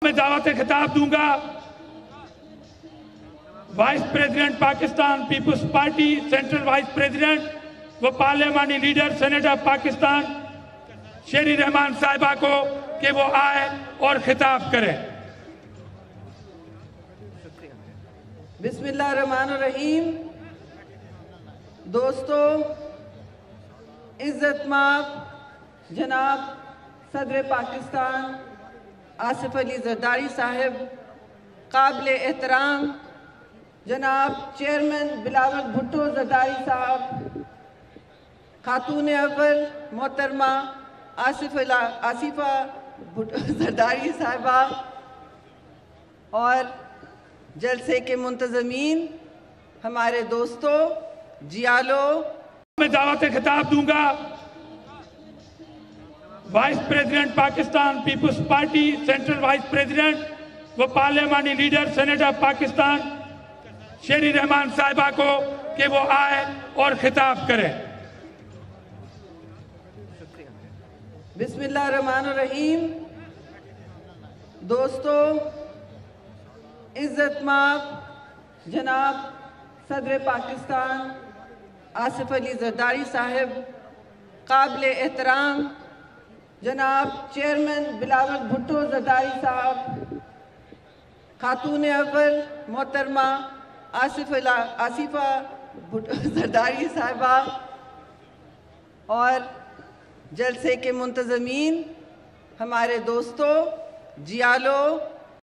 میں دعوت خطاب دوں گا vice president Pakistan Peoples Party central vice president وہ پارلیمانی leader senate of Pakistan Sherry Rehman صاحبہ کو کہ وہ آئے اور خطاب کرے. بسم اللہ الرحمن الرحیم. دوستو، عزت مآب جناب صدر پاکستان آصف علی زرداری صاحب، قابل احترام جناب چیئرمین بلاول بھٹو زرداری صاحب، خاتون اول محترمہ آصفہ زرداری صاحبہ اور جلسے کے منتظمین، ہمارے دوستوں، جیالو. میں دعوت خطاب دوں گا vice president Pakistan Peoples Party central vice president وہ پارلیمانی leader senate of Pakistan Sherry Rehman صاحبہ کو کہ وہ آئے اور خطاب کرے. بسم اللہ الرحمن الرحیم. دوستو، عزت مآب جناب صدر پاکستان آصف علی زرداری صاحب، قابل احترام جناب چیئرمین بلاول بھٹو زرداری صاحب، خاتون اول محترمہ آصفہ زرداری صاحبہ اور جلسے کے منتظمین، ہمارے دوستوں، جیالو.